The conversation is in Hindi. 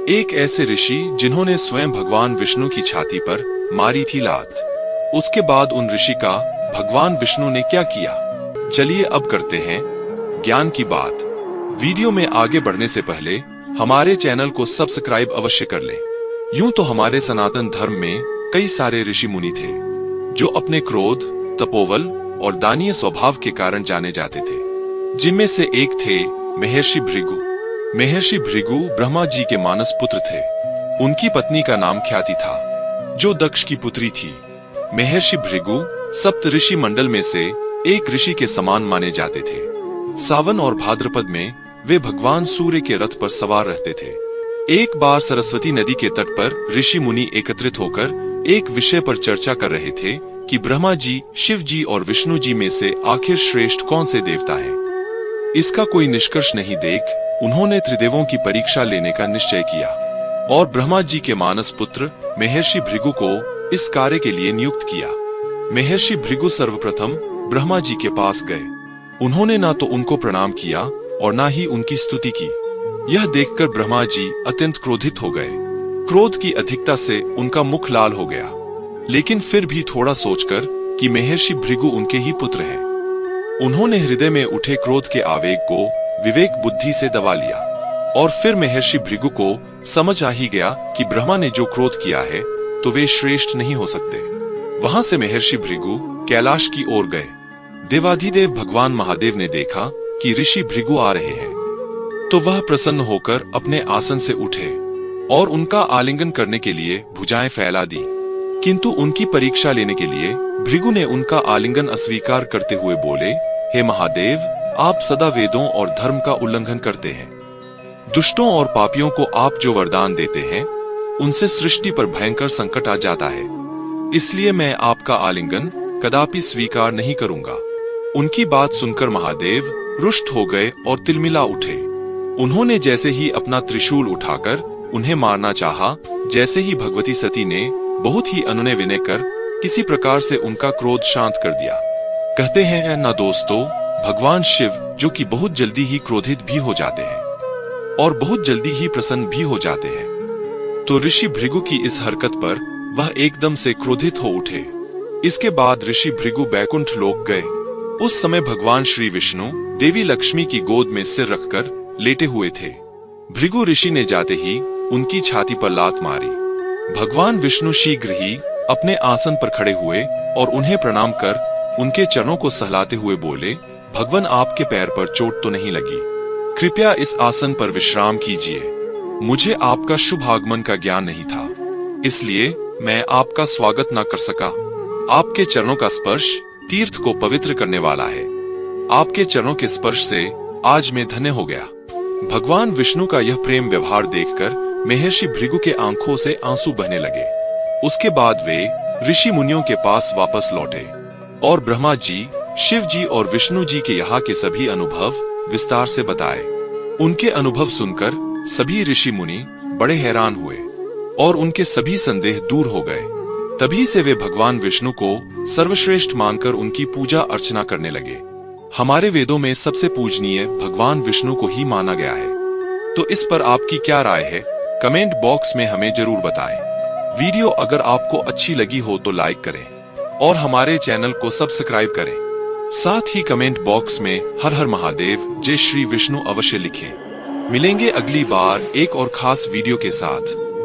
एक ऐसे ऋषि जिन्होंने स्वयं भगवान विष्णु की छाती पर मारी थी लात। उसके बाद उन ऋषि का भगवान विष्णु ने क्या किया, चलिए अब करते हैं ज्ञान की बात। वीडियो में आगे बढ़ने से पहले हमारे चैनल को सब्सक्राइब अवश्य कर लें। यूं तो हमारे सनातन धर्म में कई सारे ऋषि मुनि थे जो अपने क्रोध, तपोबल और दानीय स्वभाव के कारण जाने जाते थे, जिनमें से एक थे महर्षि भृगु। महर्षि भृगु ब्रह्मा जी के मानस पुत्र थे। उनकी पत्नी का नाम ख्याति था, जो दक्ष की पुत्री थी। महर्षि भृगु सप्त ऋषि मंडल में से एक ऋषि के समान माने जाते थे। सावन और भाद्रपद में वे भगवान सूर्य के रथ पर सवार रहते थे। एक बार सरस्वती नदी के तट पर ऋषि मुनि एकत्रित होकर एक विषय पर चर्चा कर रहे थे कि ब्रह्मा जी, शिव जी और विष्णु जी में से आखिर श्रेष्ठ कौन से देवता हैं। इसका कोई निष्कर्ष नहीं देख उन्होंने त्रिदेवों की परीक्षा लेने का निश्चय किया और ब्रह्मा जी के मानस पुत्र महर्षि भृगु को इस कार्य के लिए नियुक्त किया। महर्षि भृगु सर्वप्रथम ब्रह्मा जी के पास गए। उन्होंने ना तो उनको प्रणाम किया और ना ही उनकी स्तुति की। यह देखकर ब्रह्मा जी अत्यंत क्रोधित हो गए। क्रोध की अधिकता से उनका मुख लाल हो गया, लेकिन फिर भी थोड़ा सोचकर कि महर्षि भृगु उनके ही पुत्र हैं, उन्होंने हृदय में उठे क्रोध के आवेग को विवेक बुद्धि से दबा लिया। और फिर महर्षि भृगु को समझ आ ही गया कि ब्रह्मा ने जो क्रोध किया है तो वे श्रेष्ठ नहीं हो सकते। वहां से महर्षि भृगु कैलाश की ओर गए। देवाधिदेव भगवान महादेव ने देखा कि ऋषि भृगु आ रहे हैं, तो वह प्रसन्न होकर अपने आसन से उठे और उनका आलिंगन करने के लिए भुजाएं फैला दी। किंतु उनकी परीक्षा लेने के लिए भृगु ने उनका आलिंगन अस्वीकार करते हुए बोले, हे महादेव, आप सदा वेदों और धर्म का उल्लंघन करते हैं। दुष्टों और पापियों को आप जो वरदान देते हैं उनसे सृष्टि पर भयंकर संकट आ जाता है, इसलिए मैं आपका आलिंगन कदापि स्वीकार नहीं करूंगा। उनकी बात सुनकर महादेव रुष्ट हो गए और तिलमिला उठे। उन्होंने जैसे ही अपना त्रिशूल उठाकर उन्हें मारना चाहा, जैसे ही भगवती सती ने बहुत ही अनुनय विनय कर किसी प्रकार से उनका क्रोध शांत कर दिया। कहते हैं ना दोस्तों, भगवान शिव जो कि बहुत जल्दी ही क्रोधित भी हो जाते हैं और बहुत जल्दी ही प्रसन्न भी हो जाते हैं। तो ऋषि भृगु की इस हरकत पर वह एकदम से क्रोधित हो उठे। इसके बाद ऋषि भृगु बैकुंठ लोक गए। उस समय भगवान श्री विष्णु देवी लक्ष्मी की गोद में सिर रखकर लेटे हुए थे। भृगु ऋषि ने जाते ही उनकी छाती पर लात मारी। भगवान विष्णु शीघ्र ही अपने आसन पर खड़े हुए और उन्हें प्रणाम कर उनके चरणों को सहलाते हुए बोले, भगवान, आपके पैर पर चोट तो नहीं लगी? कृपया इस आसन पर विश्राम कीजिए। मुझे आपका शुभ आगमन का ज्ञान नहीं था, इसलिए मैं आपका स्वागत न कर सका। आपके चरणों का स्पर्श तीर्थ को पवित्र करने वाला है। आपके चरणों के स्पर्श से आज मैं धन्य हो गया। भगवान विष्णु का यह प्रेम व्यवहार देखकर महर्षि भृगु के आंखों से आंसू बहने लगे। उसके बाद वे ऋषि मुनियों के पास वापस लौटे और ब्रह्मा जी, शिव जी और विष्णु जी के यहाँ के सभी अनुभव विस्तार से बताए। उनके अनुभव सुनकर सभी ऋषि मुनि बड़े हैरान हुए और उनके सभी संदेह दूर हो गए। तभी से वे भगवान विष्णु को सर्वश्रेष्ठ मानकर उनकी पूजा अर्चना करने लगे। हमारे वेदों में सबसे पूजनीय भगवान विष्णु को ही माना गया है। तो इस पर आपकी क्या राय है, कमेंट बॉक्स में हमें जरूर बताएं। वीडियो अगर आपको अच्छी लगी हो तो लाइक करें और हमारे चैनल को सब्सक्राइब करें। साथ ही कमेंट बॉक्स में हर हर महादेव, जय श्री विष्णु अवश्य लिखें। मिलेंगे अगली बार एक और खास वीडियो के साथ।